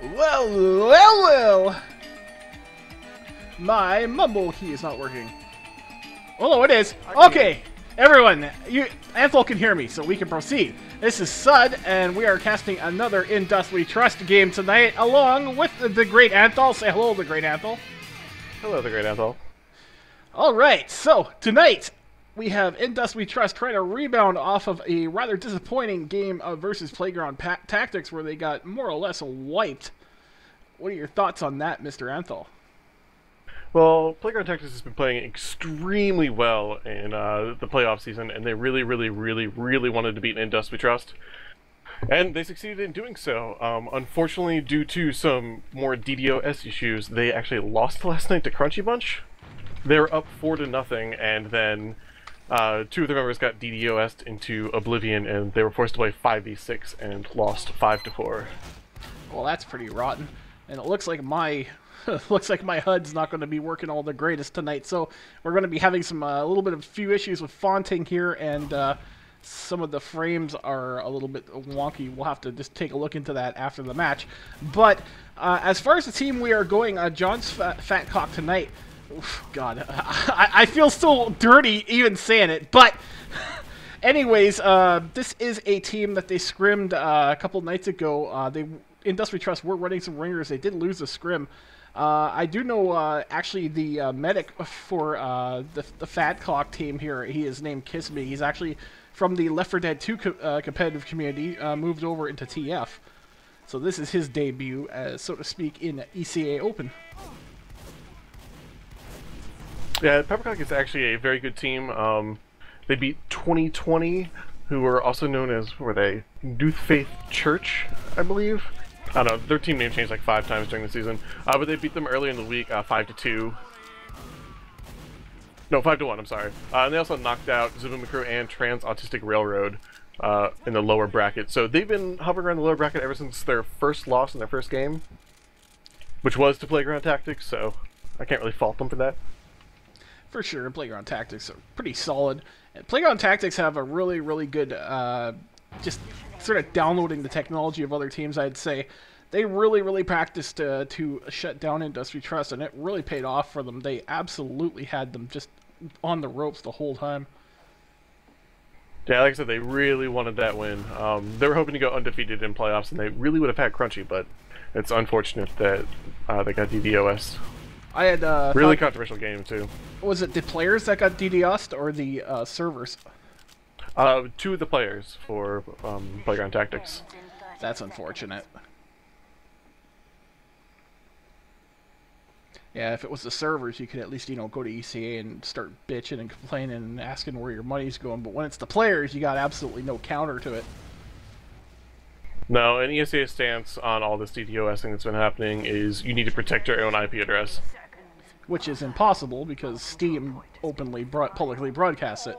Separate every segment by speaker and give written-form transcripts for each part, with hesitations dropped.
Speaker 1: Well. My mumble key is not working. Oh, no, it is. Okay, everyone, Anthol can hear me, so we can proceed. This is Sud, and we are casting another In Dust We Trust game tonight, along with the great Anthol. Say hello, the great Anthol.
Speaker 2: Hello, the great Anthol.
Speaker 1: All right, so tonight we have In Dust We Trust trying to rebound off of a rather disappointing game versus Playground Tactics, where they got more or less wiped. What are your thoughts on that, Mr. Anthol?
Speaker 2: Well, Playground Tactics has been playing extremely well in the playoff season, and they really wanted to beat In Dust We Trust. And they succeeded in doing so. Unfortunately, due to some more DDoS issues, they actually lost last night to Crunchy Bunch. They were up 4-0, and then two of the members got DDoS'd into oblivion, and they were forced to play 5v6 and lost 5-4.
Speaker 1: Well, that's pretty rotten. And it looks like my HUD's not going to be working all the greatest tonight, so we're going to be having some a little bit of few issues with fonting here, and some of the frames are a little bit wonky. We'll have to just take a look into that after the match. But as far as the team we are going, JohnsFatCock tonight. Oof, God, I feel so dirty even saying it, but anyways, this is a team that they scrimmed a couple nights ago. In Dust We Trust were running some ringers. They did lose the scrim. I do know, actually, the medic for the Fatcock team here, he is named Kiss Me. He's actually from the Left 4 Dead 2 competitive community, moved over into TF. So this is his debut, so to speak, in ESEA Open.
Speaker 2: Yeah, Peppercock is actually a very good team. They beat 2020, who were also known as, were they, Youth Faith Church, I believe? I don't know, their team name changed like 5 times during the season. But they beat them earlier in the week, 5-2. No, 5-1, I'm sorry. And they also knocked out Zubimacrew and Trans Autistic Railroad in the lower bracket. So they've been hovering around the lower bracket ever since their first loss in their first game, which was to Playground Tactics, so I can't really fault them for that.
Speaker 1: For sure, Playground Tactics are pretty solid. And Playground Tactics have a really good, just sort of downloading the technology of other teams, I'd say. They really practiced to shut down In Dust We Trust, and it really paid off for them. They absolutely had them just on the ropes the whole time.
Speaker 2: Yeah, like I said, they really wanted that win. They were hoping to go undefeated in playoffs, and they really would have had Crunchy, but it's unfortunate that they got DDoS.
Speaker 1: I had
Speaker 2: really controversial game too.
Speaker 1: Was it the players that got DDoS'd or the servers?
Speaker 2: 2 of the players for Playground Tactics.
Speaker 1: That's unfortunate. Yeah, if it was the servers, you could at least, go to ECA and start bitching and complaining and asking where your money's going. But when it's the players, you got absolutely no counter to it.
Speaker 2: No, an ESEA stance on all this DDoSing that's been happening is you need to protect your own IP address.
Speaker 1: Which is impossible because Steam openly, publicly broadcasts it.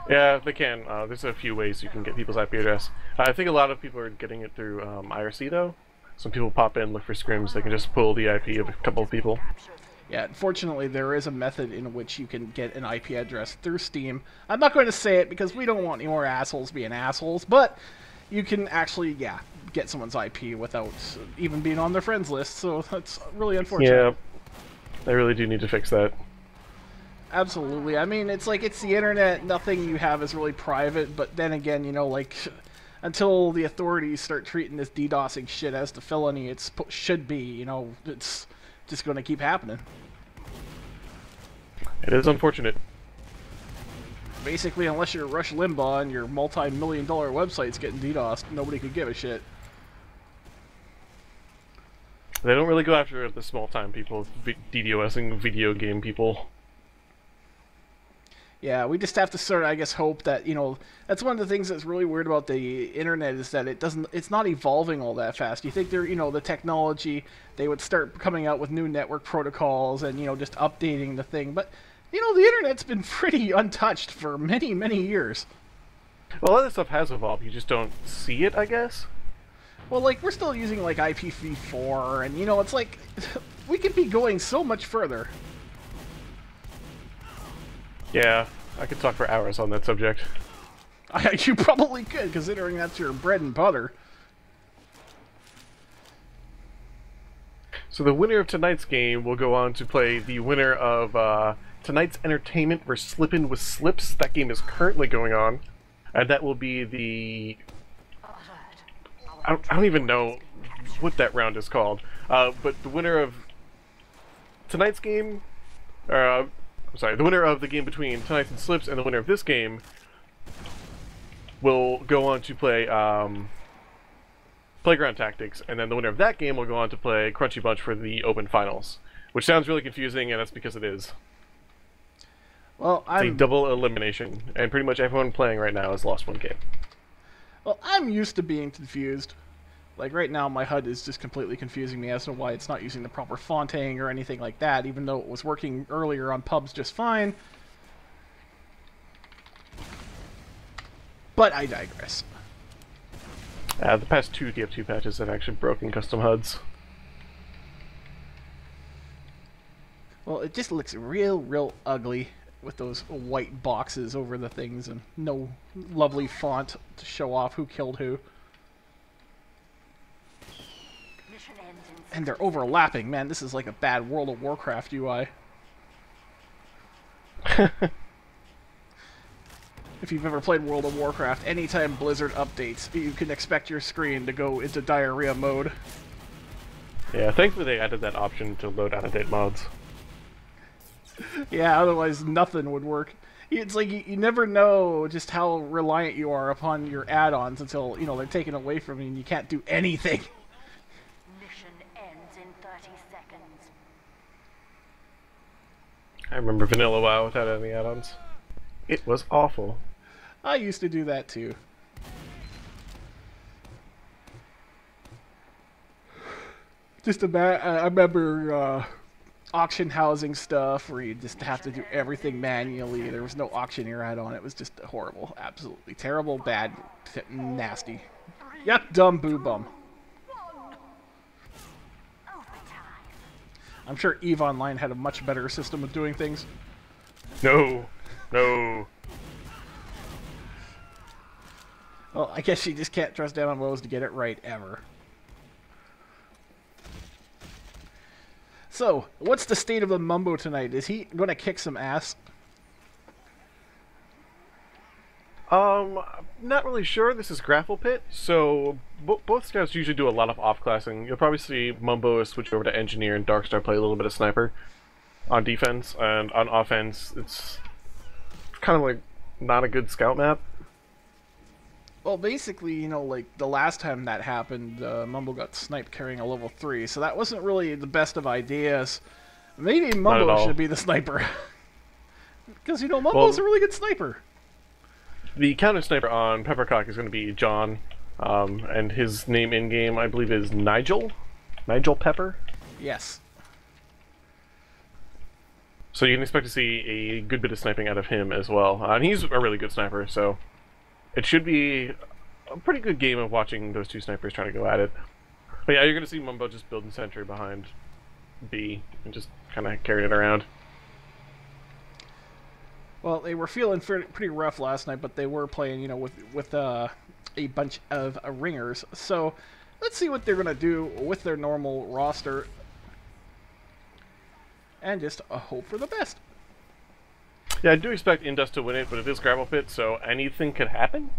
Speaker 2: Yeah, they can. There's a few ways you can get people's IP address. I think a lot of people are getting it through IRC, though. Some people pop in, look for scrims, they can just pull the IP of a couple of people.
Speaker 1: Yeah, unfortunately, there is a method in which you can get an IP address through Steam. I'm not going to say it because we don't want any more assholes being assholes, but you can actually, yeah, get someone's IP without even being on their friends list, so that's really unfortunate.
Speaker 2: Yeah, they really do need to fix that.
Speaker 1: Absolutely. I mean, it's like, it's the internet, nothing you have is really private, but then again, like, until the authorities start treating this DDoSing shit as the felony it should be, it's just going to keep happening.
Speaker 2: It is unfortunate.
Speaker 1: Basically, unless you're Rush Limbaugh and your multi-million-dollar website's getting DDoSed, nobody could give a shit.
Speaker 2: They don't really go after the small-time people, DDoSing video game people.
Speaker 1: Yeah, we just have to sort of, I guess, hope that, that's one of the things that's really weird about the internet is that it's not evolving all that fast. You think the technology, they would start coming out with new network protocols and, just updating the thing. But, the internet's been pretty untouched for many years.
Speaker 2: Well, a lot of stuff has evolved, you just don't see it, I guess.
Speaker 1: Well, like, we're still using, like, IPv4, and, it's like, we could be going so much further.
Speaker 2: Yeah, I could talk for hours on that subject.
Speaker 1: You probably could, considering that's your bread and butter.
Speaker 2: So the winner of tonight's game will go on to play the winner of tonight's Entertainment versus Slippin' with Slips. That game is currently going on. And that will be the... I don't even know what that round is called. But the winner of tonight's game... I'm sorry, the winner of the game between Tonight's and Slips and the winner of this game will go on to play Playground Tactics, and then the winner of that game will go on to play Crunchy Bunch for the Open Finals. Which sounds really confusing, and that's because it is.
Speaker 1: Well,
Speaker 2: It's a double elimination, and pretty much everyone playing right now has lost one game.
Speaker 1: Well, I'm used to being confused. Like, right now, my HUD is just completely confusing me as to why it's not using the proper fonting or anything like that, even though it was working earlier on pubs just fine. But I digress.
Speaker 2: The past 2 TF2 patches have actually broken custom HUDs.
Speaker 1: Well, it just looks real ugly with those white boxes over the things and no lovely font to show off who killed who. And they're overlapping. Man, this is like a bad World of Warcraft UI. If you've ever played World of Warcraft, anytime Blizzard updates, you can expect your screen to go into diarrhea mode.
Speaker 2: Yeah, thankfully they added that option to load out-of-date mods.
Speaker 1: Yeah, otherwise nothing would work. It's like you never know just how reliant you are upon your add-ons until, you know, they're taken away from you and you can't do anything.
Speaker 3: Mission ends in 30 seconds.
Speaker 2: I remember Vanilla WoW without any add-ons. It was awful.
Speaker 1: I used to do that too. Just I remember auction housing stuff where you just have to do everything manually. There was no auctioneer add-on. It was just horrible, absolutely terrible, bad, nasty. Yep, dumb boo bum. I'm sure EVE Online had a much better system of doing things.
Speaker 2: No. No.
Speaker 1: Well, I guess you just can't trust MMOs to get it right, ever. So, what's the state of the Mumbo tonight? Is he going to kick some ass?
Speaker 2: Not really sure. This is Grapple Pit, so both scouts usually do a lot of off-classing. You'll probably see Mumbo switch over to Engineer and Darkstar play a little bit of Sniper on defense, and on offense, it's kind of like not a good scout map.
Speaker 1: Well, basically, you know, like the last time that happened, Mumbo got sniped carrying a level 3, so that wasn't really the best of ideas. Maybe Mumbo should be the sniper. Because, you know, Mumbo's a really good sniper.
Speaker 2: The counter sniper on Peppercock is going to be John, and his name in-game, I believe, is Nigel? Nigel Pepper?
Speaker 1: Yes.
Speaker 2: So you can expect to see a good bit of sniping out of him as well. And he's a really good sniper, so it should be a pretty good game of watching those two snipers trying to go at it. But yeah, you're going to see Mumbo just building sentry behind B and just kind of carrying it around.
Speaker 1: Well, they were feeling pretty rough last night, but they were playing, you know, with a bunch of ringers. So let's see what they're going to do with their normal roster. And just hope for the best.
Speaker 2: Yeah, I do expect Indus to win it, but it is Gravel Pit, so anything could happen.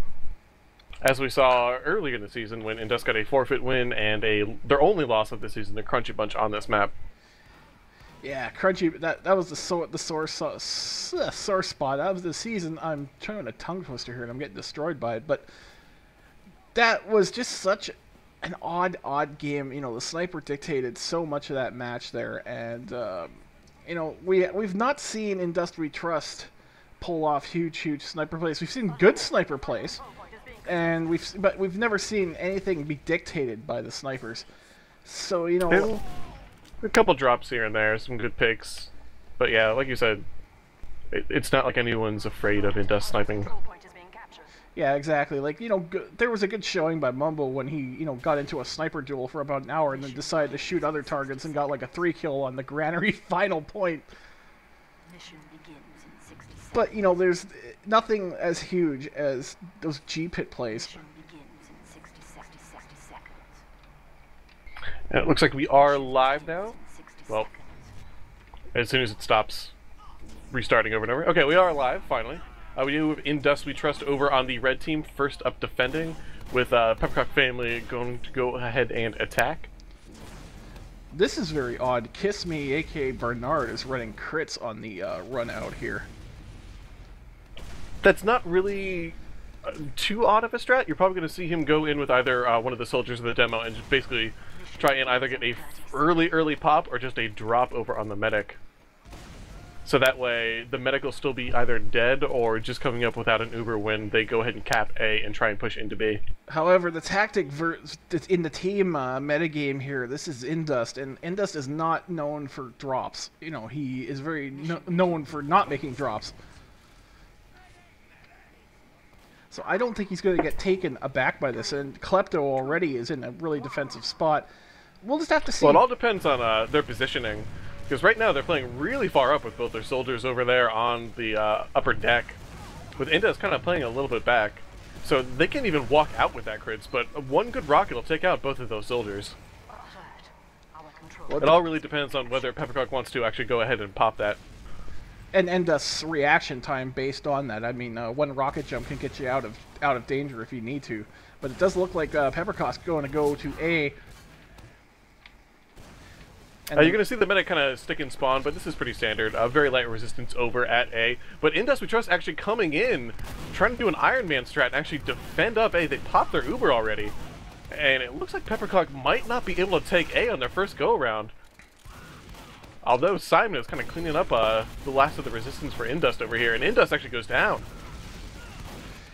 Speaker 2: As we saw earlier in the season when Indus got a forfeit win and their only loss of the season, the Crunchy Bunch on this map.
Speaker 1: Yeah, Crunchy, that was the sore spot. That was the season. I'm trying a tongue twister here and I'm getting destroyed by it, but that was just such an odd game. You know, the sniper dictated so much of that match there, and you know, we've not seen Industry Trust pull off huge sniper plays. We've seen good sniper plays, and we've never seen anything be dictated by the snipers. So, you know,
Speaker 2: a couple drops here and there, some good picks, but yeah, like you said, it's not like anyone's afraid of Indus sniping.
Speaker 1: Yeah, exactly. Like, you know, there was a good showing by Mumbo when he, you know, got into a sniper duel for about an hour and then decided to shoot other targets and got like a 3-kill on the granary final point.
Speaker 3: Mission begins in 60 seconds.
Speaker 1: But, you know, there's nothing as huge as those G-pit plays.
Speaker 3: Mission begins in 60 seconds.
Speaker 2: And it looks like we are live now. Well, as soon as it stops restarting over and over. Okay, we are live, finally. We do have In Dust We Trust over on the red team, first up defending, with Peppercock family going to go ahead and attack.
Speaker 1: This is very odd. Kiss Me, aka Bernard, is running crits on the run out here.
Speaker 2: That's not really too odd of a strat. You're probably going to see him go in with either one of the soldiers of the demo and just basically try and either get a early pop or just a drop over on the medic. So that way the medic will still be either dead or just coming up without an Uber when they go ahead and cap A and try and push into B.
Speaker 1: However, the tactic in the team metagame here, this is Indust, and Indust is not known for drops. You know, he is very known for not making drops. So I don't think he's going to get taken aback by this, and Klepto already is in a really defensive spot. We'll just have to see.
Speaker 2: Well, it all depends on their positioning, because right now they're playing really far up with both their soldiers over there on the upper deck, with Indus kind of playing a little bit back. So they can't even walk out with that crits, but one good rocket will take out both of those soldiers. It all really depends on whether Peppercock wants to actually go ahead and pop that.
Speaker 1: And Indust's reaction time based on that. I mean, one rocket jump can get you out of danger if you need to. But it does look like Peppercock's going to go to A.
Speaker 2: You're going to see the medic kind of stick and spawn, but this is pretty standard. Very light resistance over at A. But In Dust We Trust actually coming in, trying to do an Iron Man strat and actually defend up A. They popped their Uber already. And it looks like Peppercock might not be able to take A on their first go-around. Although Simon is kind of cleaning up the last of the resistance for Indust over here, and Indust actually goes down.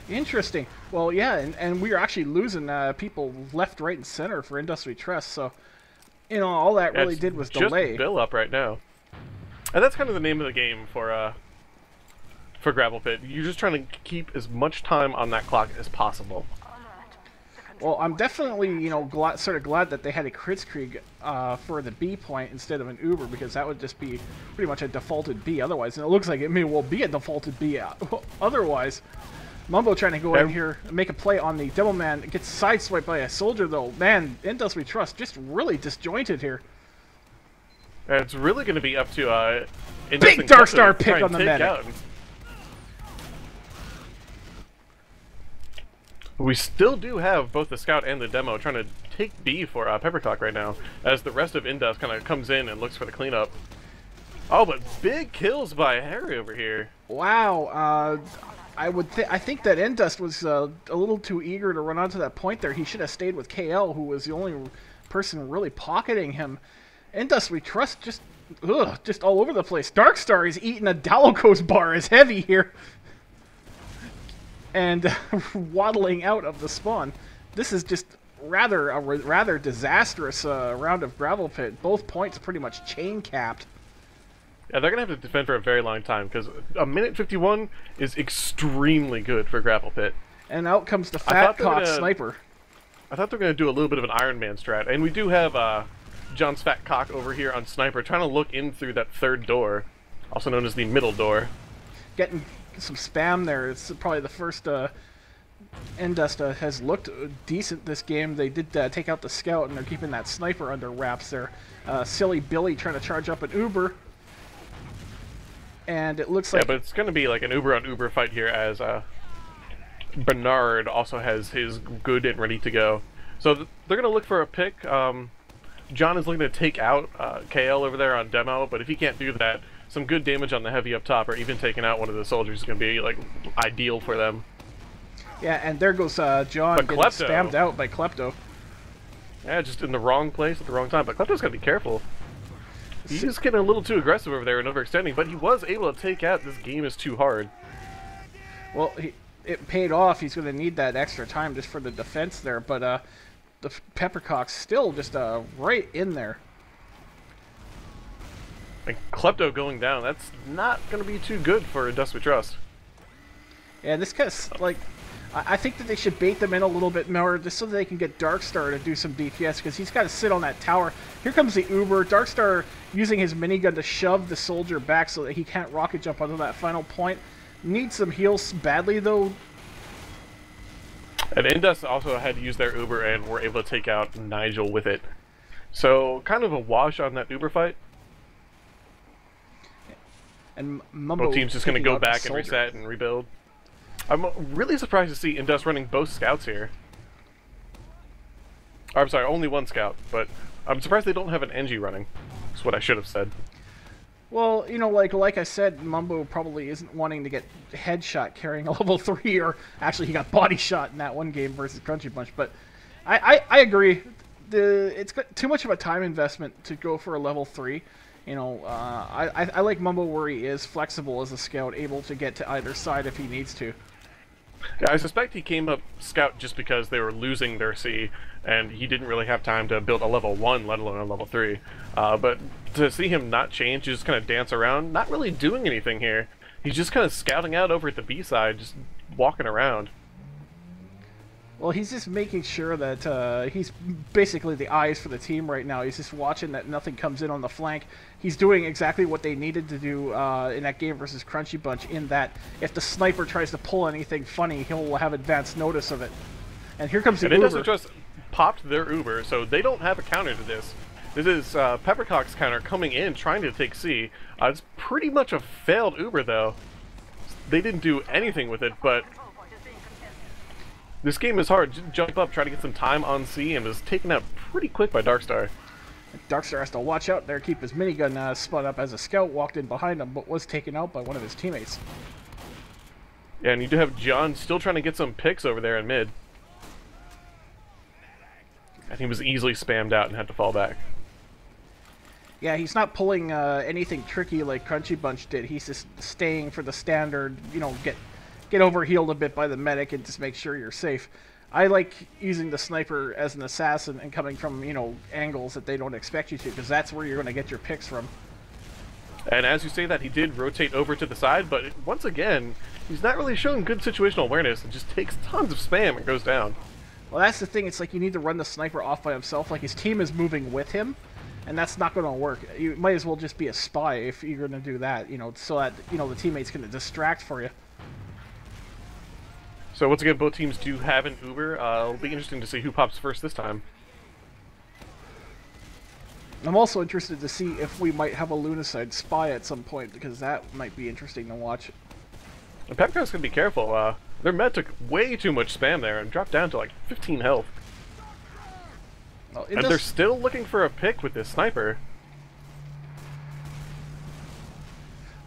Speaker 1: Interesting. Well, yeah, and we are actually losing people left, right, and center for Indust We Trust, so, you know, all that really did was delay.
Speaker 2: Just Bill up right now. And that's kind of the name of the game for Gravel Pit. You're just trying to keep as much time on that clock as possible.
Speaker 1: Well, I'm definitely, you know, sort of glad that they had a Kritzkrieg for the B point instead of an Uber, because that would just be pretty much a defaulted B otherwise. And it looks like it may well be a defaulted B otherwise. Mumbo trying to go in here and make a play on the Devil Man. Gets sideswiped by a soldier, though. Man, In Dust We Trust just really disjointed here.
Speaker 2: And it's really going to be up to
Speaker 1: big Dark Star pick on the medic.
Speaker 2: We still do have both the Scout and the Demo trying to take B for Peppercock right now, as the rest of Indust kind of comes in and looks for the cleanup. Oh, but big kills by Harry over here.
Speaker 1: Wow, I think that Indust was a little too eager to run onto that point there. He should have stayed with KL, who was the only person really pocketing him. Indust We Trust just all over the place. Darkstar is eating a Dalocos bar is heavy here. And waddling out of the spawn. This is just a rather disastrous round of Gravel Pit. Both points pretty much chain capped.
Speaker 2: Yeah, they're going to have to defend for a very long time, because a minute 51 is extremely good for Gravel Pit.
Speaker 1: And out comes the FatCock sniper.
Speaker 2: I thought they were going to do a little bit of an Iron Man strat. And we do have JohnsFatCock over here on Sniper, trying to look in through that third door, also known as the middle door.
Speaker 1: Getting some spam there. It's probably the first Indust has looked decent this game. They did take out the Scout, and they're keeping that Sniper under wraps there. Silly Billy trying to charge up an Uber. And it looks like...
Speaker 2: Yeah, but it's going to be like an Uber-on-Uber fight here, as Bernard also has his good and ready to go. So they're going to look for a pick. John is looking to take out KL over there on Demo, but if he can't do that, some good damage on the heavy up top, or even taking out one of the soldiers is going to be like ideal for them.
Speaker 1: Yeah, and there goes John getting spammed out by Klepto.
Speaker 2: Yeah, just in the wrong place at the wrong time. But Klepto's got to be careful. He's just getting a little too aggressive over there and overextending, but he was able to take out This Game Is Too Hard.
Speaker 1: Well, it paid off. He's going to need that extra time just for the defense there, but the Peppercock's still just right in there.
Speaker 2: And Klepto going down, that's not going to be too good for Dust We Trust.
Speaker 1: Yeah, this kind of, like, I think that they should bait them in a little bit more just so that they can get Darkstar to do some DPS, because he's got to sit on that tower. Here comes the Uber. Darkstar using his minigun to shove the soldier back so that he can't rocket jump onto that final point. Needs some heals badly, though.
Speaker 2: And Indus also had to use their Uber and were able to take out Nigel with it. So, kind of a wash on that Uber fight.
Speaker 1: And Mumbo
Speaker 2: Both teams just going to
Speaker 1: taking
Speaker 2: go
Speaker 1: out the
Speaker 2: back and
Speaker 1: soldier.
Speaker 2: reset and rebuild. I'm really surprised to see Indus running both scouts here. Or, I'm sorry, only one scout, but I'm surprised they don't have an NG running. That's what I should have said.
Speaker 1: Well, you know, like I said, Mumbo probably isn't wanting to get headshot carrying a level 3, or actually he got body shot in that one game versus Crunchy Bunch. But I agree, it's got too much of a time investment to go for a level 3. You know, I like Mumbo where he is flexible as a scout, able to get to either side if he needs to.
Speaker 2: Yeah, I suspect he came up scout just because they were losing their C, and he didn't really have time to build a level 1, let alone a level 3. But to see him not change, just kind of dance around, not really doing anything here. He's just kind of scouting out over at the B side, just walking around.
Speaker 1: Well, he's just making sure that he's basically the eyes for the team right now. He's just watching that nothing comes in on the flank. He's doing exactly what they needed to do in that game versus Crunchy Bunch, in that if the sniper tries to pull anything funny, he'll have advance notice of it. And here comes the
Speaker 2: And
Speaker 1: Uber.
Speaker 2: Indus just popped their Uber, so they don't have a counter to this. This is Peppercock's counter coming in, trying to take C. It's pretty much a failed Uber, though. They didn't do anything with it, but this game is hard. Just jump up, try to get some time on C, and was taken out pretty quick by Darkstar.
Speaker 1: Darkstar has to watch out there, keep his minigun spun up as a scout walked in behind him, but was taken out by one of his teammates.
Speaker 2: Yeah, and you do have John still trying to get some picks over there in mid. And he was easily spammed out and had to fall back.
Speaker 1: Yeah, he's not pulling anything tricky like Crunchy Bunch did. He's just staying for the standard, you know, get overhealed a bit by the medic and just make sure you're safe. I like using the sniper as an assassin and coming from, you know, angles that they don't expect you to, because that's where you're going to get your picks from.
Speaker 2: And as you say that, he did rotate over to the side, but once again, he's not really showing good situational awareness and just takes tons of spam and goes down.
Speaker 1: Well, that's the thing. It's like you need to run the sniper off by himself. Like, his team is moving with him, and that's not going to work. You might as well just be a spy if you're going to do that, you know, so that, you know, the teammate's going to distract for you.
Speaker 2: So once again, both teams do have an Uber. It'll be interesting to see who pops first this time.
Speaker 1: I'm also interested to see if we might have a Lunacide spy at some point, because that might be interesting to watch.
Speaker 2: And Pepcock's going to be careful. Their med took way too much spam there and dropped down to like 15 health.
Speaker 1: Well,
Speaker 2: And they're still looking for a pick with this sniper.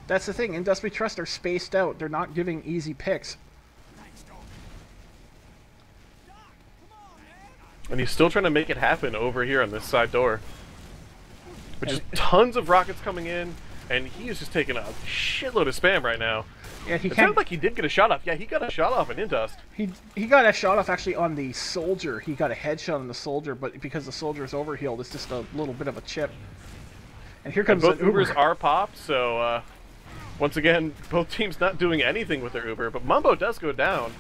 Speaker 1: That's the thing. Indus We Trust are spaced out. They're not giving easy picks.
Speaker 2: And he's still trying to make it happen over here on this side door. Which is tons of rockets coming in, and he is just taking a shitload of spam right now.
Speaker 1: Yeah, he
Speaker 2: It
Speaker 1: can't.
Speaker 2: sounds like he did get a shot off. Yeah, he got a shot off in Indust.
Speaker 1: He got a shot off actually on the soldier. He got a headshot on the soldier, but because the soldier's overhealed, it's just a little bit of a chip. And here comes
Speaker 2: And both
Speaker 1: an Uber.
Speaker 2: Ubers are popped, so once again, both teams not doing anything with their Uber, but Mumbo does go down.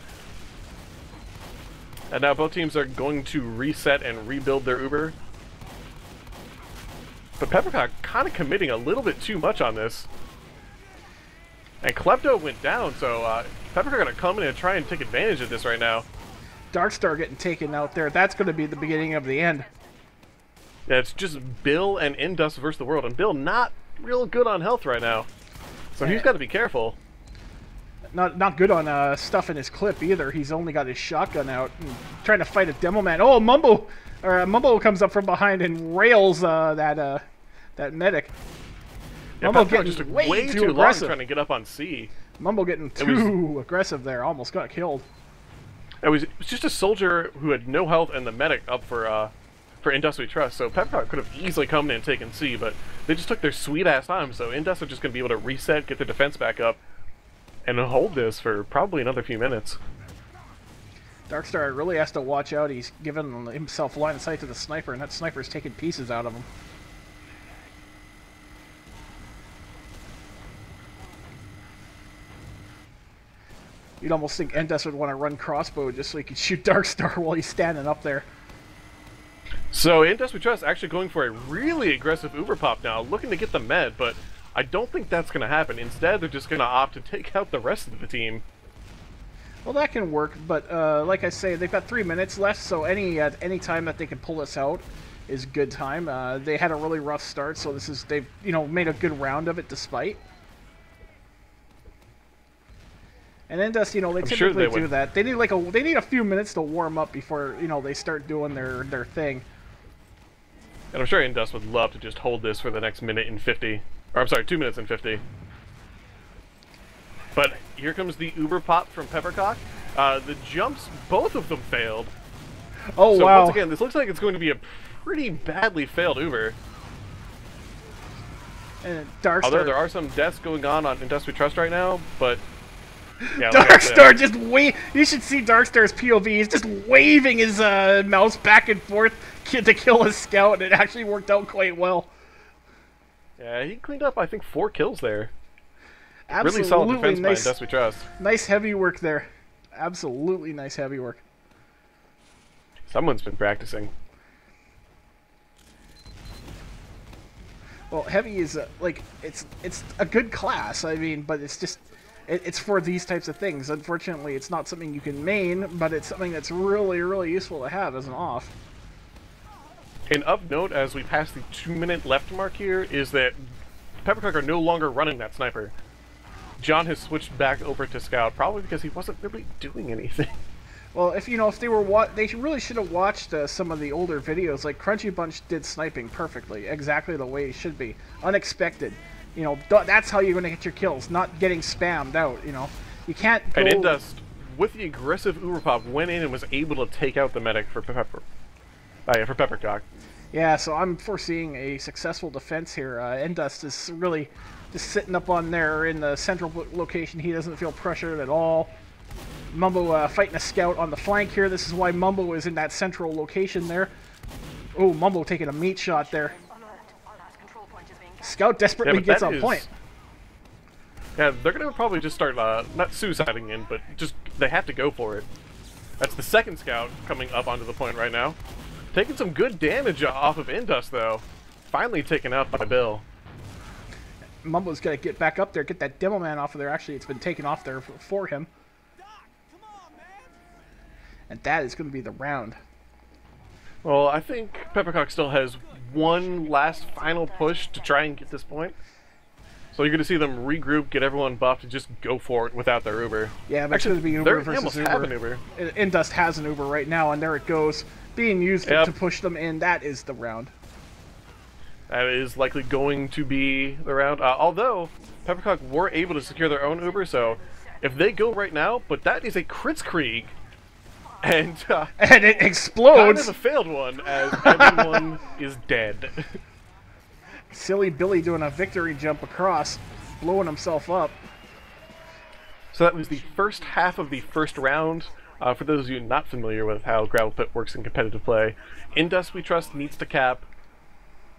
Speaker 2: And now both teams are going to reset and rebuild their Uber. But Peppercock kind of committing a little bit too much on this. And Klepto went down, so Peppercock going to come in and try and take advantage of this right now.
Speaker 1: Darkstar getting taken out there. That's going to be the beginning of the end.
Speaker 2: Yeah, it's just Bill and Indus versus the world, and Bill not real good on health right now. So he's got to be careful.
Speaker 1: Not good on stuff in his clip either. He's only got his shotgun out and trying to fight a demo man. Oh, Mumbo comes up from behind and rails that medic.
Speaker 2: Yeah,
Speaker 1: Mumbo
Speaker 2: Peppercock
Speaker 1: getting
Speaker 2: just took
Speaker 1: way too
Speaker 2: long
Speaker 1: aggressive.
Speaker 2: trying to get up on C.
Speaker 1: Mumbo getting too aggressive there. Almost got killed.
Speaker 2: It was just a soldier who had no health and the medic up for Indus We Trust. So Peppercock could have easily come in and taken C, but they just took their sweet ass time. So Indus are just going to be able to reset, get their defense back up, and hold this for probably another few minutes.
Speaker 1: Darkstar really has to watch out. He's given himself line of sight to the sniper, and that sniper's taking pieces out of him. You'd almost think Endes would want to run crossbow just so he could shoot Darkstar while he's standing up there.
Speaker 2: So Indus We Trust actually going for a really aggressive Uber pop now, looking to get the med, but I don't think that's going to happen. Instead, they're just going to opt to take out the rest of the team.
Speaker 1: Well, that can work, but like I say, they've got 3 minutes left, so any time that they can pull this out, is good time. They had a really rough start, so they've made a good round of it despite. And then just they typically do that. They need a few minutes to warm up before they start doing their thing.
Speaker 2: And I'm sure Indus would love to just hold this for the next minute and 50. Or I'm sorry, 2 minutes and 50. But here comes the Uber pop from PepperCock. The jumps, both of them failed.
Speaker 1: Oh,
Speaker 2: so
Speaker 1: wow.
Speaker 2: Once again, this looks like it's going to be a pretty badly failed Uber.
Speaker 1: And Darkstar.
Speaker 2: Although there are some deaths going on Indus We Trust right now, but... Yeah,
Speaker 1: Darkstar just you should see Darkstar's POV. He's just waving his mouse back and forth to kill his scout, and it actually worked out quite well.
Speaker 2: Yeah, he cleaned up, I think, 4 kills there.
Speaker 1: Absolutely.
Speaker 2: Really solid defense by Indus We Trust.
Speaker 1: Nice heavy work there. Absolutely nice heavy work.
Speaker 2: Someone's been practicing.
Speaker 1: Well, heavy is it's a good class. I mean, but it's just it's for these types of things. Unfortunately, it's not something you can main, but it's something that's really, really useful to have as an off.
Speaker 2: And of note, as we pass the 2-minute left mark here, is that PepperCock are no longer running that sniper. John has switched back over to Scout, probably because he wasn't really doing anything.
Speaker 1: Well, if they really should have watched some of the older videos. Like Crunchy Bunch did sniping perfectly, exactly the way it should be, unexpected. That's how you're going to get your kills, not getting spammed out. You can't go...
Speaker 2: And Indus, with the aggressive Uber pop, went in and was able to take out the medic for PepperCock.
Speaker 1: Yeah, so I'm foreseeing a successful defense here. Indus is really just sitting up on there in the central location. He doesn't feel pressured at all. Mumbo fighting a scout on the flank here. This is why Mumbo is in that central location there. Oh, Mumbo taking a meat shot there. Scout desperately gets on point.
Speaker 2: Yeah, they're going to probably just start, not suiciding in, but just, they have to go for it. That's the second scout coming up onto the point right now. Taking some good damage off of Indus, though. Finally taken out by Bill.
Speaker 1: Mumbo's got to get back up there, get that demo man off of there. Actually, it's been taken off there for him. And that is going to be the round.
Speaker 2: Well, I think PepperCock still has one last final push to try and get this point. So you're going to see them regroup, get everyone buffed, and just go for it without their Uber.
Speaker 1: Yeah, but actually, it's going to be Uber versus Uber.
Speaker 2: Have an Uber.
Speaker 1: Indus has an Uber right now, and there it goes. Being used to push them in. That is the round.
Speaker 2: That is likely going to be the round. Although, PepperCock were able to secure their own Uber, so if they go right now, but that is a Kritzkrieg. And
Speaker 1: it explodes.
Speaker 2: Kind of a failed one, as everyone is dead.
Speaker 1: Silly Billy doing a victory jump across, blowing himself up.
Speaker 2: So that was the first half of the first round. For those of you not familiar with how Gravel Pit works in competitive play, Indus We Trust needs to cap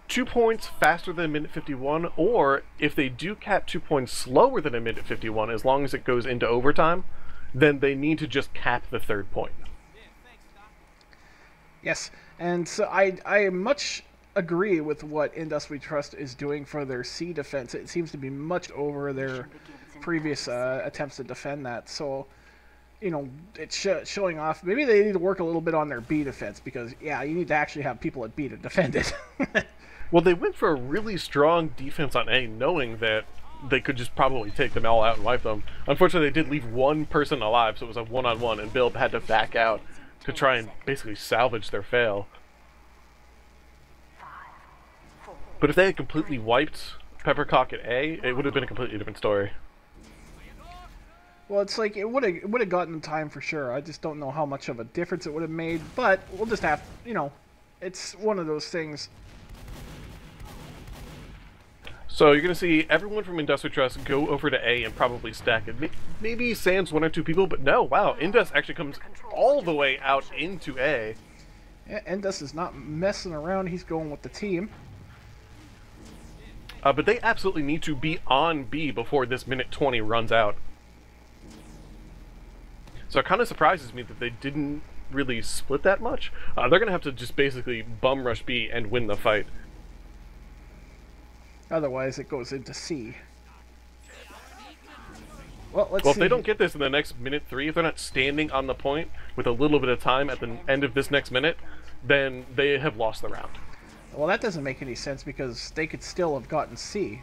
Speaker 2: 2 points faster than a minute 51, or if they do cap 2 points slower than a minute 51, as long as it goes into overtime, then they need to just cap the 3rd point.
Speaker 1: Yes, and so I much agree with what Indus We Trust is doing for their C defense. It seems to be much over their previous attempts to defend that. So, it's showing off. Maybe they need to work a little bit on their B defense because, yeah, you need to actually have people at B to defend it.
Speaker 2: Well, they went for a really strong defense on A, knowing that they could just probably take them all out and wipe them. Unfortunately, they did leave one person alive, so it was a one-on-one, and Bill had to back out to try and basically salvage their fail. But if they had completely wiped PepperCock at A, it would have been a completely different story.
Speaker 1: Well, it's like it would have gotten time for sure. I just don't know how much of a difference it would have made, but we'll just have, it's one of those things.
Speaker 2: So you're going to see everyone from Indus We Trust go over to A and probably stack it. Maybe sans 1 or 2 people, but no, wow, Indus actually comes all the way out into A.
Speaker 1: Yeah, Indus is not messing around. He's going with the team.
Speaker 2: But they absolutely need to be on B before this minute 20 runs out. So it kind of surprises me that they didn't really split that much. They're going to have to just basically bum rush B and win the fight.
Speaker 1: Otherwise, it goes into C. Well, let's
Speaker 2: see.
Speaker 1: If
Speaker 2: they don't get this in the next minute 3, if they're not standing on the point with a little bit of time at the end of this next minute, then they have lost the round.
Speaker 1: Well, that doesn't make any sense because they could still have gotten C.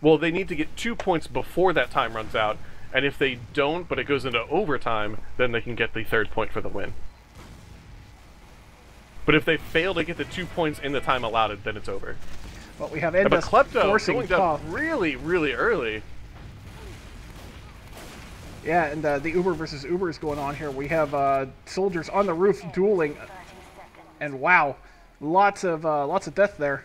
Speaker 2: Well, they need to get 2 points before that time runs out, and if they don't, but it goes into overtime, then they can get the 3rd point for the win. But if they fail to get the 2 points in the time allotted, then it's over.
Speaker 1: Well, we have
Speaker 2: Yeah, but
Speaker 1: Endust
Speaker 2: Klepto
Speaker 1: forcing
Speaker 2: going
Speaker 1: Paw.
Speaker 2: down really, really early.
Speaker 1: Yeah, and the Uber versus Uber is going on here. We have soldiers on the roof dueling,
Speaker 3: 30 seconds.
Speaker 1: and wow, lots of death there.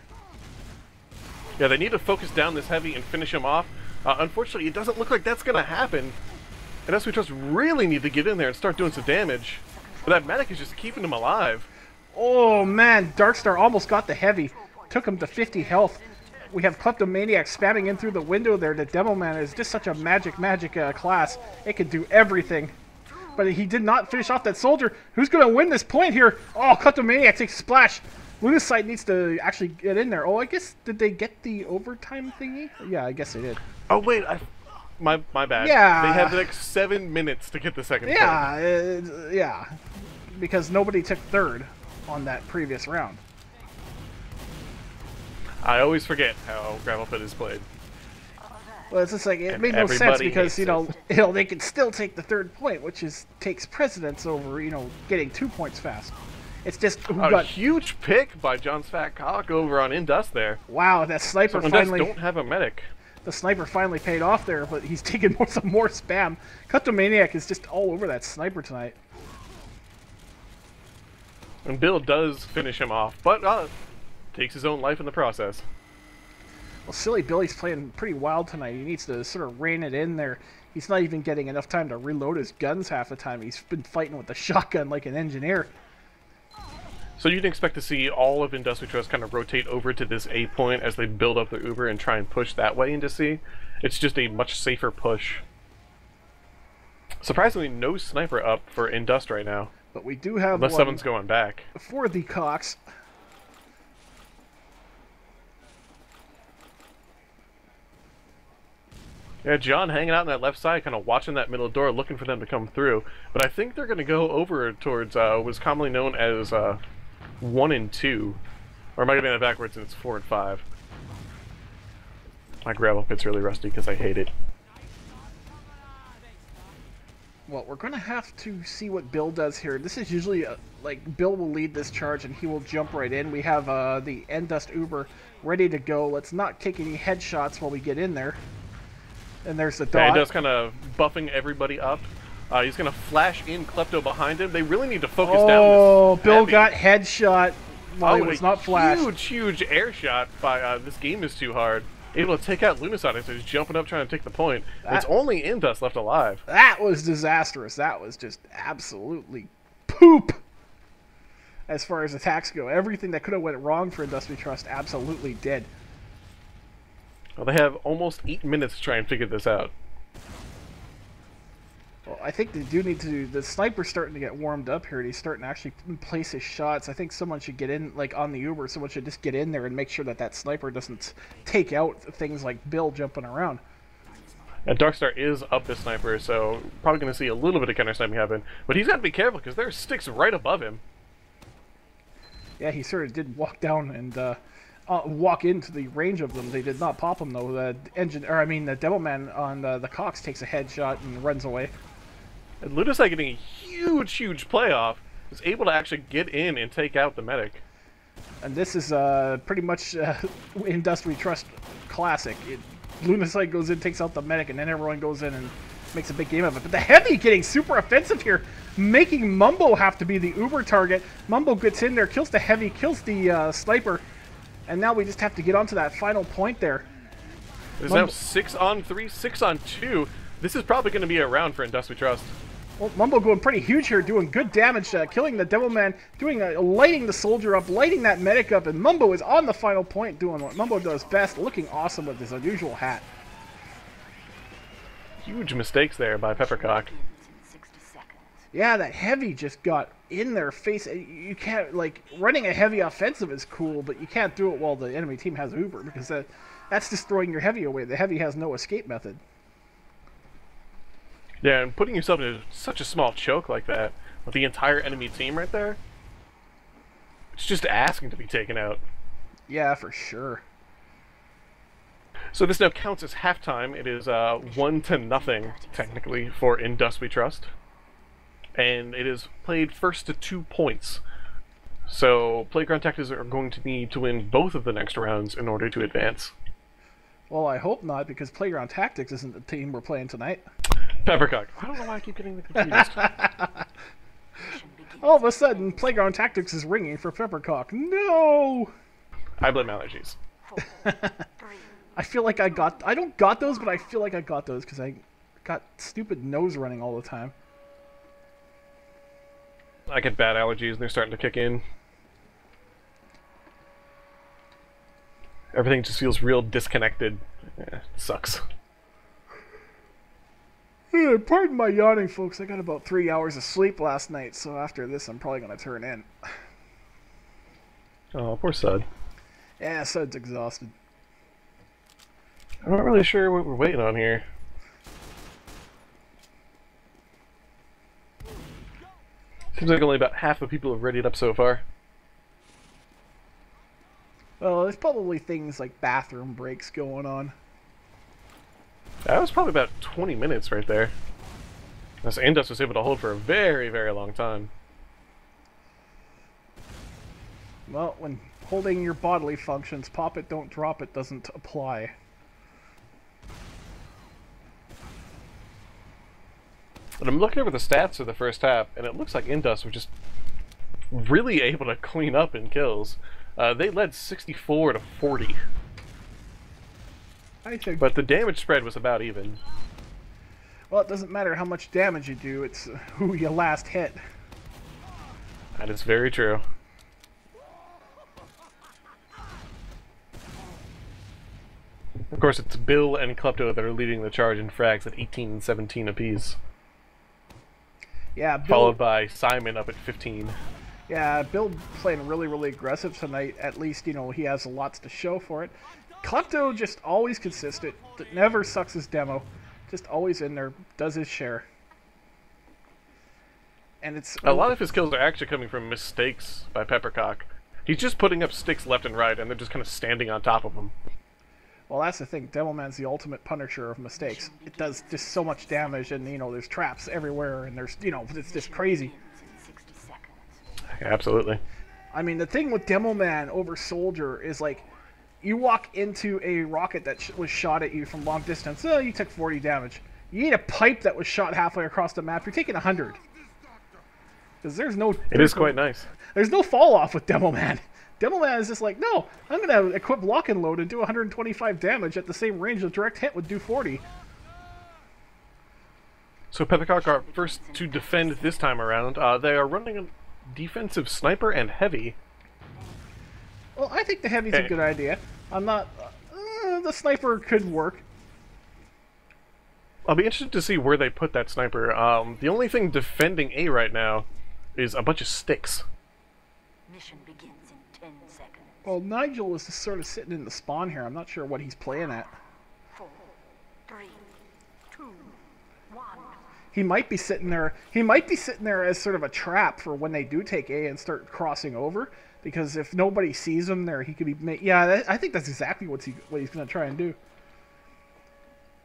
Speaker 2: Yeah, they need to focus down this heavy and finish him off. Unfortunately, it doesn't look like that's going to happen. And TF2 really need to get in there and start doing some damage. But that medic is just keeping him alive.
Speaker 1: Oh man, Darkstar almost got the heavy. Took him to 50 health. We have Kleptomaniac spamming in through the window there. The Demo Man is just such a magic class. It can do everything. But he did not finish off that soldier. Who's going to win this point here? Oh, Kleptomaniac takes a splash. Lunacite needs to actually get in there. Oh, I guess, did they get the overtime thingy? Yeah, I guess they did.
Speaker 2: Oh, wait, my bad.
Speaker 1: Yeah.
Speaker 2: They have like 7 minutes to get the 2nd point.
Speaker 1: Yeah, yeah. Because nobody took 3rd on that previous round.
Speaker 2: I always forget how Gravel Pit is played.
Speaker 1: Well, it's just like, it
Speaker 2: And
Speaker 1: made no sense
Speaker 2: everybody
Speaker 1: because,
Speaker 2: hates
Speaker 1: they can still take the 3rd point, which takes precedence over, getting 2 points fast. It's just who
Speaker 2: A
Speaker 1: got...
Speaker 2: huge pick by JohnsFatCock over on Indust there.
Speaker 1: Wow, that sniper
Speaker 2: So Indust
Speaker 1: finally...
Speaker 2: don't have a medic.
Speaker 1: The sniper finally paid off there, but he's taking some more spam. Kleptomaniac is just all over that sniper tonight.
Speaker 2: And Bill does finish him off, but takes his own life in the process.
Speaker 1: Well, Silly Billy's playing pretty wild tonight. He needs to sort of rein it in there. He's not even getting enough time to reload his guns half the time. He's been fighting with the shotgun like an engineer.
Speaker 2: So you'd expect to see all of Industrial kind of rotate over to this A point as they build up the Uber and try and push that way into C. It's just a much safer push. Surprisingly, no sniper up for Indust right now.
Speaker 1: But we do have
Speaker 2: Unless
Speaker 1: one
Speaker 2: someone's going back.
Speaker 1: for the Cox.
Speaker 2: Yeah, John hanging out on that left side, kind of watching that middle door, looking for them to come through. But I think they're going to go over towards what's commonly known as 1 and 2. Or it might have been backwards and it's 4 and 5. My gravel pit's really rusty because I hate it.
Speaker 1: Well, we're going to have to see what Bill does here. This is usually, like, Bill will lead this charge and he will jump right in. We have the Endust Uber ready to go. Let's not take any headshots while we get in there. And there's the dot.
Speaker 2: Yeah, Endust kind of buffing everybody up. He's going to flash in Klepto behind him. They really need to focus down this.
Speaker 1: Oh, Bill
Speaker 2: heavy.
Speaker 1: got headshot while he
Speaker 2: Oh,
Speaker 1: was
Speaker 2: a
Speaker 1: not flashed.
Speaker 2: huge air shot by This Game Is Too Hard. Able to take out Lunasonic, so he's jumping up trying to take the point. It's only Indust left alive.
Speaker 1: That was disastrous. That was just absolutely poop as far as attacks go. Everything that could have went wrong for Industrial Trust absolutely did.
Speaker 2: Well, they have almost 8 minutes to try and figure this out.
Speaker 1: Well, I think they do need to... The sniper's starting to get warmed up here, and he's starting to actually place his shots. I think someone should get in, like, on the Uber. Someone should just get in there and make sure that that sniper doesn't take out things like Bill jumping around.
Speaker 2: And Darkstar is up this sniper, so probably going to see a little bit of counter sniping happen. But he's got to be careful, because there's sticks right above him.
Speaker 1: Yeah, he sort of did walk down and walk into the range of them. They did not pop him, though. The Devil Man on the Cox takes a headshot and runs away.
Speaker 2: And Ludus getting a huge playoff, is able to actually get in and take out the medic.
Speaker 1: And this is pretty much Industrial Trust classic. Lunacite goes in, takes out the medic, and then everyone goes in and makes a big game of it. But the Heavy getting super offensive here, making Mumbo have to be the Uber target. Mumbo gets in there, kills the Heavy, kills the Sniper, and now we just have to get onto that final point there.
Speaker 2: There's now 6 on 3, 6 on 2. This is probably going to be a round for Industrial Trust.
Speaker 1: Well, Mumbo going pretty huge here, doing good damage, killing the Devil Man, lighting the soldier up, lighting that medic up, and Mumbo is on the final point doing what Mumbo does best, looking awesome with his unusual hat.
Speaker 2: Huge mistakes there by Peppercock.
Speaker 3: Begins in 60 seconds.
Speaker 1: Yeah, that Heavy just got in their face. You can't, like, running a Heavy offensive is cool, but you can't do it while the enemy team has Uber, because that's just throwing your Heavy away. The Heavy has no escape method.
Speaker 2: Yeah, and putting yourself in such a small choke like that, with the entire enemy team right there, It's just asking to be taken out.
Speaker 1: Yeah, for sure.
Speaker 2: So this now counts as halftime. It is 1-0, technically, for In Dust We Trust. And it is played first to 2 points. So Playground Tactics are going to need to win both of the next rounds in order to advance.
Speaker 1: Well, I hope not, because Playground Tactics isn't the team we're playing tonight.
Speaker 2: Peppercock. I don't know why I keep getting the confused.
Speaker 1: All of a sudden, Playground Tactics is ringing for Peppercock. No!
Speaker 2: I blame allergies.
Speaker 1: I feel like I don't got those, but I feel like I got those because I got stupid nose running all the time.
Speaker 2: I get bad allergies and they're starting to kick in. Everything just feels real disconnected. Yeah, it sucks.
Speaker 1: Pardon my yawning, folks. I got about 3 hours of sleep last night, so after this I'm probably going to turn in.
Speaker 2: Oh, poor Sud.
Speaker 1: Yeah, Sud's exhausted.
Speaker 2: I'm not really sure what we're waiting on here. Seems like only about half the people have readied up so far.
Speaker 1: Well, there's probably things like bathroom breaks going on.
Speaker 2: That was probably about 20 minutes right there. This Indus was able to hold for a very, very long time.
Speaker 1: Well, when holding your bodily functions, pop it, don't drop it doesn't apply.
Speaker 2: But I'm looking over the stats of the first half, and it looks like Indus were just really able to clean up in kills. They led 64-40.
Speaker 1: I think.
Speaker 2: But the damage spread was about even.
Speaker 1: Well, it doesn't matter how much damage you do, it's who you last hit.
Speaker 2: That is very true. Of course, it's Bill and Klepto that are leading the charge in frags at 18 and 17 apiece.
Speaker 1: Yeah, Bill,
Speaker 2: Followed by Simon up at 15.
Speaker 1: yeah, Bill playing really, really aggressive tonight. At least, you know, he has lots to show for it. Klepto just always consistent, never sucks his demo. Just always in there, does his share. And it's...
Speaker 2: A lot of his kills are actually coming from mistakes by Peppercock. He's just putting up sticks left and right, and they're just kind of standing on top of him.
Speaker 1: Well, that's the thing. Devilman's the ultimate punisher of mistakes. It does just so much damage, and, you know, there's traps everywhere, and there's, you know, it's just crazy.
Speaker 2: Absolutely.
Speaker 1: I mean, the thing with Demoman over Soldier is, like, you walk into a rocket that was shot at you from long distance, you took 40 damage. You eat a pipe that was shot halfway across the map, you're taking 100. Because there's no...
Speaker 2: It is quite nice.
Speaker 1: There's no fall-off with Demoman. Demoman is just like, no, I'm going to equip Lock and Load and do 125 damage at the same range a direct hit would do 40.
Speaker 2: So Peppercock are first to defend this time around. They are running a defensive sniper and heavy.
Speaker 1: Well, I think the heavy's a good idea. I'm not... the sniper could work.
Speaker 2: I'll be interested to see where they put that sniper. The only thing defending A right now is a bunch of sticks.
Speaker 3: Mission begins in 10 seconds.
Speaker 1: Well, Nigel is just sort of sitting in the spawn here. I'm not sure what he's playing at.
Speaker 3: 4, 3, 2, 1.
Speaker 1: He might be sitting there. He might be sitting there as sort of a trap for when they do take A and start crossing over. Because if nobody sees him there, he could be... Yeah, I think that's exactly what he's going to try and do.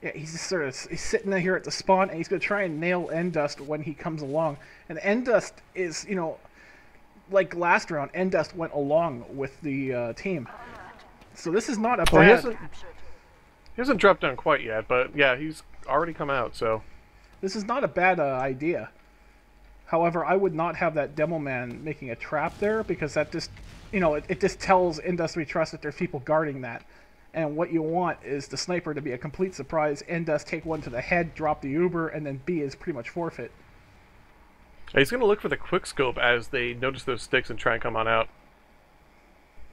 Speaker 1: Yeah, he's just sort of... He's sitting here at the spawn, and he's going to try and nail Endust when he comes along. And Endust is, you know... Like last round, Endust went along with the team. So this is not a bad...
Speaker 2: He hasn't dropped down quite yet, but yeah, he's already come out, so...
Speaker 1: This is not a bad idea. However, I would not have that Demoman making a trap there, because that just, you know, it just tells Endust We Trust that there's people guarding that. And what you want is the sniper to be a complete surprise, Endust take one to the head, drop the Uber, and then B is pretty much forfeit.
Speaker 2: He's going to look for the quick scope as they notice those sticks and try and come on out.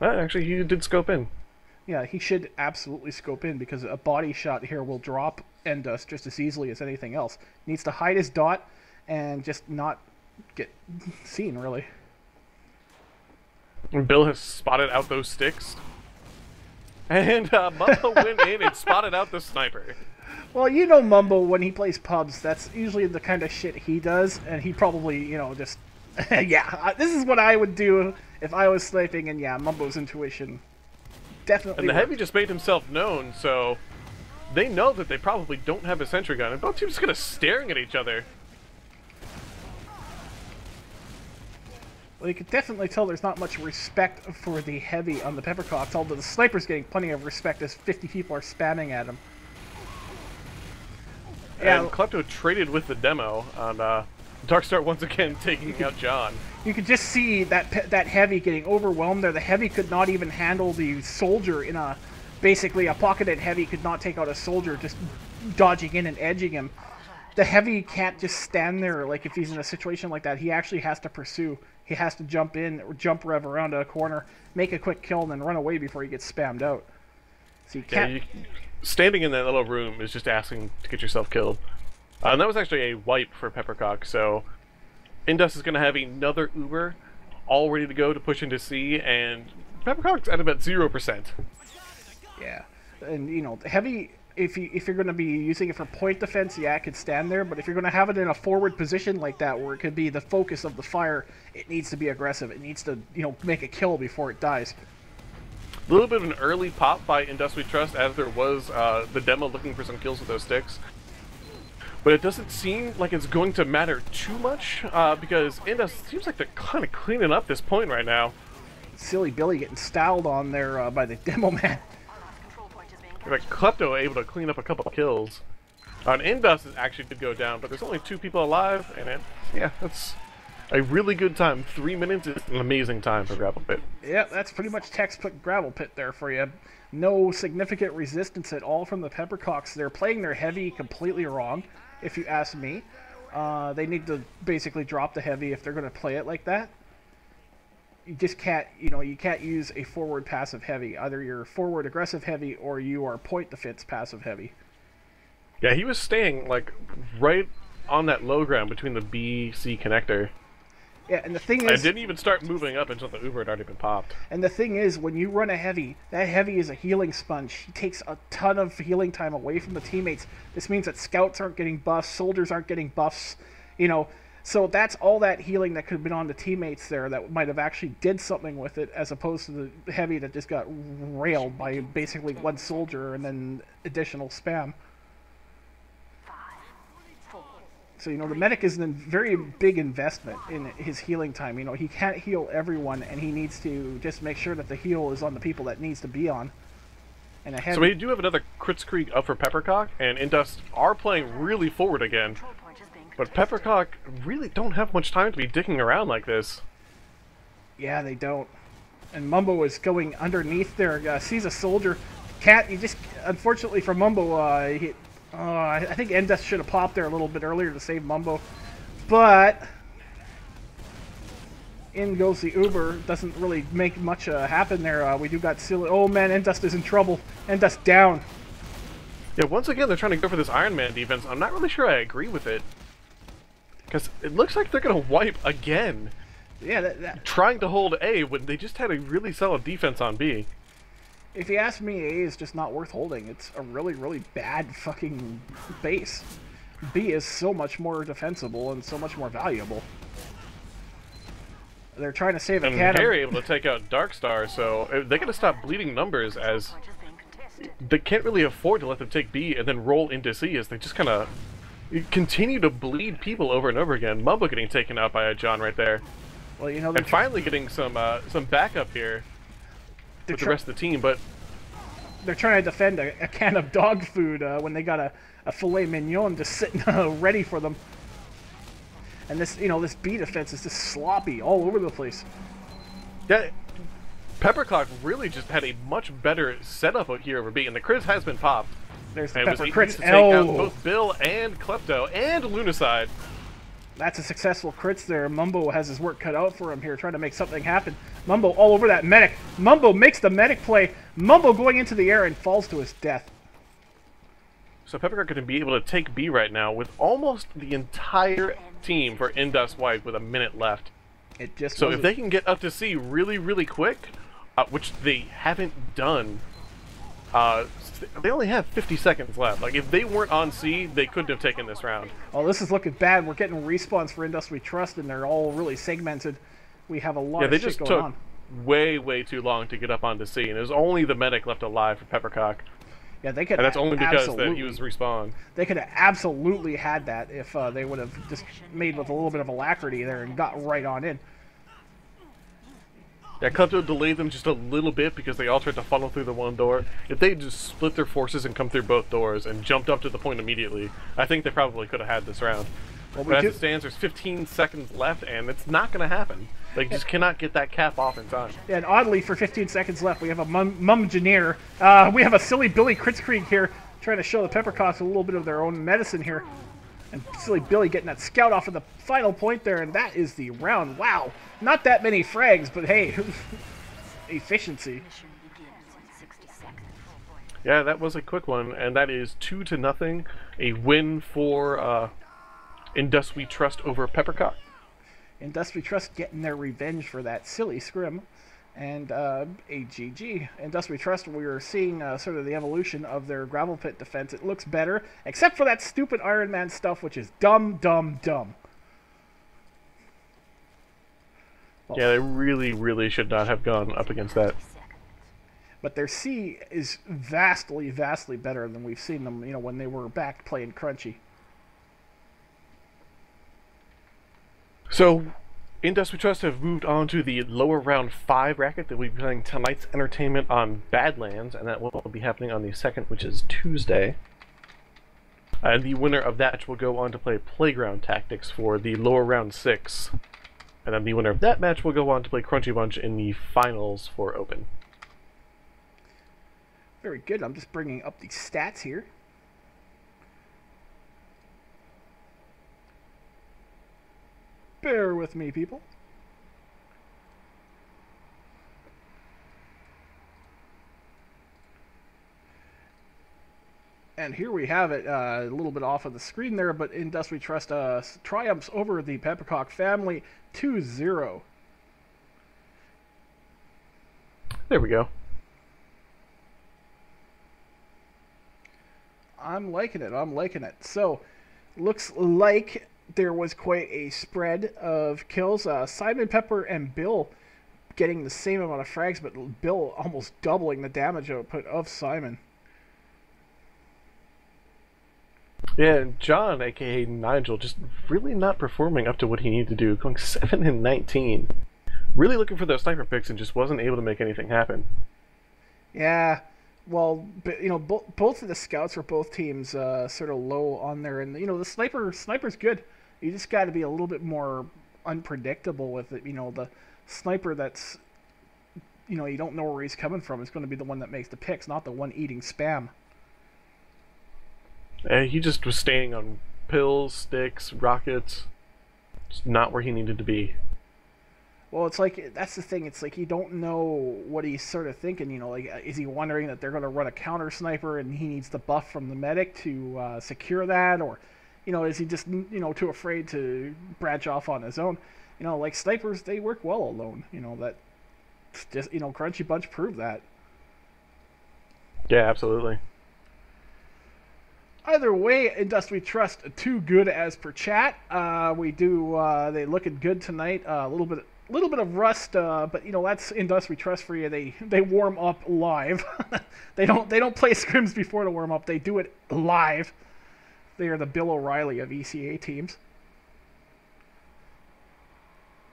Speaker 2: Actually, he did scope in.
Speaker 1: Yeah, he should absolutely scope in, because a body shot here will drop Endust just as easily as anything else. He needs to hide his dot and just not get seen, really.
Speaker 2: And Bill has spotted out those sticks. And Mumbo went in and spotted out the sniper.
Speaker 1: Well, you know Mumbo, when he plays pubs, that's usually the kind of shit he does, and he probably, you know, just Yeah, this is what I would do if I was sniping, and yeah, Mumbo's intuition definitely
Speaker 2: And the
Speaker 1: worked.
Speaker 2: Heavy just made himself known, so they know that they probably don't have a sentry gun, and both teams are just kind of staring at each other.
Speaker 1: Well, you can definitely tell there's not much respect for the Heavy on the Peppercocks, although the Sniper's getting plenty of respect as 50 people are spamming at him. Yeah,
Speaker 2: And Klepto traded with the demo on Darkstar once again taking out John.
Speaker 1: you could just see that Heavy getting overwhelmed there. The Heavy could not even handle the soldier in a... Basically, a pocketed Heavy could not take out a soldier just dodging in and edging him. The Heavy can't just stand there, like if he's in a situation like that. He actually has to pursue. He has to jump in, or jump rev around a corner, make a quick kill, and then run away before he gets spammed out. So you can't...
Speaker 2: Yeah, standing in that little room is just asking to get yourself killed. And that was actually a wipe for Peppercock, so Indus is going to have another Uber all ready to go to push into C, and Peppercock's at about 0%.
Speaker 1: Yeah, and you know, Heavy, if you're going to be using it for point defense, yeah, it could stand there, but if you're going to have it in a forward position like that, where it could be the focus of the fire, it needs to be aggressive. It needs to, you know, make a kill before it dies.
Speaker 2: A little bit of an early pop by Indus We Trust, as there was the demo looking for some kills with those sticks. But it doesn't seem like it's going to matter too much, because Indus seems like they're kind of cleaning up this point right now.
Speaker 1: Silly Billy getting styled on there by the demo man.
Speaker 2: Like Klepto able to clean up a couple of kills. And Indus actually did go down, but there's only 2 people alive, and that's a really good time. 3 minutes is an amazing time for Gravel Pit.
Speaker 1: Yeah, that's pretty much textbook Gravel Pit there for you. No significant resistance at all from the Peppercocks. They're playing their Heavy completely wrong, if you ask me. They need to basically drop the Heavy if they're going to play it like that. You just can't, you know, you can't use a forward passive Heavy. Either you're forward aggressive Heavy or you are point defense passive Heavy.
Speaker 2: Yeah, he was staying like right on that low ground between the B-C connector.
Speaker 1: Yeah, and the thing
Speaker 2: I
Speaker 1: is,
Speaker 2: didn't even start moving up until the Uber had already been popped.
Speaker 1: and the thing is, when you run a Heavy, that Heavy is a healing sponge. He takes a ton of healing time away from the teammates. This means that scouts aren't getting buffs, soldiers aren't getting buffs, you know. So that's all that healing that could have been on the teammates there that might have actually did something with it, as opposed to the Heavy that just got railed by basically one soldier and then additional spam. So, you know, the medic is a very big investment in his healing time. You know, he can't heal everyone, and he needs to just make sure that the heal is on the people that needs to be on. And a Heavy...
Speaker 2: So we do have another Kritzkrieg up for Peppercock, and Indus are playing really forward again. But Peppercock really don't have much time to be dicking around like this.
Speaker 1: Yeah, they don't. And Mumbo is going underneath there, sees a soldier. He just, unfortunately for Mumbo, I think Indus should have popped there a little bit earlier to save Mumbo. But in goes the Uber. Doesn't really make much happen there. We do got Silly. Oh man, Indus is in trouble. Indus down.
Speaker 2: Yeah, once again, they're trying to go for this Iron Man defense. I'm not really sure I agree with it. Because it looks like they're going to wipe again.
Speaker 1: Yeah,
Speaker 2: Trying to hold A when they just had a really solid defense on B.
Speaker 1: if you ask me, A is just not worth holding. It's a really, really bad fucking base. B is so much more defensible and so much more valuable. They're trying to save a
Speaker 2: And
Speaker 1: cannon.
Speaker 2: they're able to take out Darkstar, so they got to stop bleeding numbers, as they can't really afford to let them take B and then roll into C, as they just kind of continue to bleed people over and over again. Mumbo getting taken out by a John right there.
Speaker 1: Well, you know,
Speaker 2: And finally getting some backup here with the rest of the team, but
Speaker 1: they're trying to defend a can of dog food when they got a filet mignon just sitting ready for them. And this, you know, this B defense is just sloppy all over the place.
Speaker 2: yeah, Peppercock really just had a much better setup out here over B, and the crit has been popped.
Speaker 1: There's the
Speaker 2: And
Speaker 1: pepper
Speaker 2: was
Speaker 1: crits.
Speaker 2: able to take out
Speaker 1: Oh,
Speaker 2: both Bill and Klepto and Lunacide.
Speaker 1: that's a successful crits there. Mumbo has his work cut out for him here, trying to make something happen. Mumbo all over that medic. Mumbo makes the medic play. Mumbo going into the air and falls to his death.
Speaker 2: So Peppercock going to be able to take B right now with almost the entire team for Indus White with a minute left.
Speaker 1: It just
Speaker 2: So if
Speaker 1: wasn't-
Speaker 2: they can get up to C really, really quick, which they haven't done, They only have 50 seconds left. Like, if they weren't on C, they couldn't have taken this round.
Speaker 1: Oh, this is looking bad. We're getting respawns for Industry Trust, and they're all really segmented. We have a lot of shit going on.
Speaker 2: Way too long to get up onto C, and there's only the medic left alive for Peppercock.
Speaker 1: Yeah, they could.
Speaker 2: And that's only because that he was respawned.
Speaker 1: They could have absolutely had that if they would have just made with a little bit of alacrity there and got right on in.
Speaker 2: Yeah, Klepto delayed them just a little bit because they all tried to funnel through the one door. If they just split their forces and come through both doors and jumped up to the point immediately, I think they probably could have had this round. Well, but as it stands, there's 15 seconds left, and it's not going to happen. They just cannot get that cap off in time.
Speaker 1: Yeah, and oddly, for 15 seconds left, we have a Mumgineer. We have a Silly Billy Kritzkrieg here, trying to show the Peppercocks a little bit of their own medicine here. And Silly Billy getting that scout off of the final point there, and that is the round. Wow. Not that many frags, but hey, efficiency.
Speaker 2: Yeah, that was a quick one, and that is 2-0, a win for Industry Trust over Peppercock.
Speaker 1: Industry Trust getting their revenge for that silly scrim, and a GG. Industry Trust, we are seeing sort of the evolution of their gravel pit defense. It looks better, except for that stupid Iron Man stuff, which is dumb. Well,
Speaker 2: yeah, they really should not have gone up against that.
Speaker 1: But their C is vastly better than we've seen them, you know, when they were back playing Crunchy.
Speaker 2: So, Industry Trust have moved on to the lower round 5 bracket that we'll be playing tonight's entertainment on Badlands, and that will be happening on the 2nd, which is Tuesday. And the winner of that will go on to play Playground Tactics for the lower round 6. And then the winner of that match will go on to play Crunchy Bunch in the finals for Open.
Speaker 1: Very good. I'm just bringing up the stats here. Bear with me, people. And here we have it, a little bit off of the screen there, but Industry Trust triumphs over the Peppercock family 2-0.
Speaker 2: There we go.
Speaker 1: I'm liking it. So, looks like there was quite a spread of kills. Simon, Pepper, and Bill getting the same amount of frags, but Bill almost doubling the damage output of Simon.
Speaker 2: Yeah, and John, aka Nigel, just really not performing up to what he needed to do, going 7-19. Really looking for those sniper picks and just wasn't able to make anything happen.
Speaker 1: Yeah, well, but, you know, both of the scouts for both teams sort of low on there, and you know the sniper's good. You just got to be a little bit more unpredictable with it. You know, the sniper that's, you know, you don't know where he's coming from is going to be the one that makes the picks, not the one eating spam.
Speaker 2: He just was staying on pills, sticks, rockets. Just not where he needed to be.
Speaker 1: Well, it's like, that's the thing. It's like you don't know what he's sort of thinking. You know, like, is he wondering that they're going to run a counter sniper and he needs the buff from the medic to secure that? Or, you know, is he just, you know, too afraid to branch off on his own? You know, like snipers, they work well alone. You know, that just, you know, Crunchy Bunch proved that.
Speaker 2: Yeah, absolutely.
Speaker 1: Either way, Industry Trust, too good as per chat. They looking good tonight. A little bit of rust, but you know that's Industry Trust for you. They warm up live. they don't play scrims before to warm up. They do it live. They are the Bill O'Reilly of ECA teams.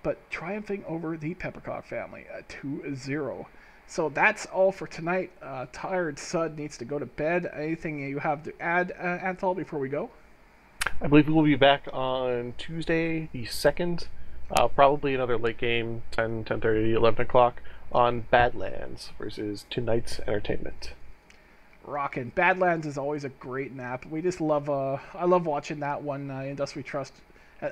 Speaker 1: But triumphing over the Peppercock family, 2-0. So that's all for tonight. Tired Sud needs to go to bed. Anything you have to add, Anthol, before we go?
Speaker 2: I believe we will be back on Tuesday, the 2nd. Probably another late game, 10, 10:30, 11 o'clock, on Badlands versus tonight's entertainment.
Speaker 1: Rockin'. Badlands is always a great map. We just love, I love watching that one, Industry Trust.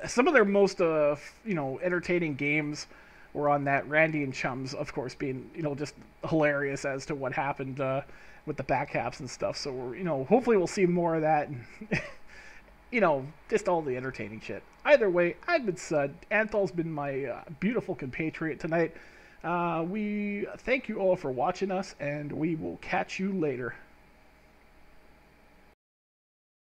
Speaker 1: Some of their most, you know, entertaining games were on that. Randy and Chums, of course, being, you know, just hilarious as to what happened with the back halves and stuff. So, we're, you know, hopefully we'll see more of that. And you know, just all the entertaining shit. Either way, I've been Sud. Anthol's been my beautiful compatriot tonight. We thank you all for watching us, and we will catch you later.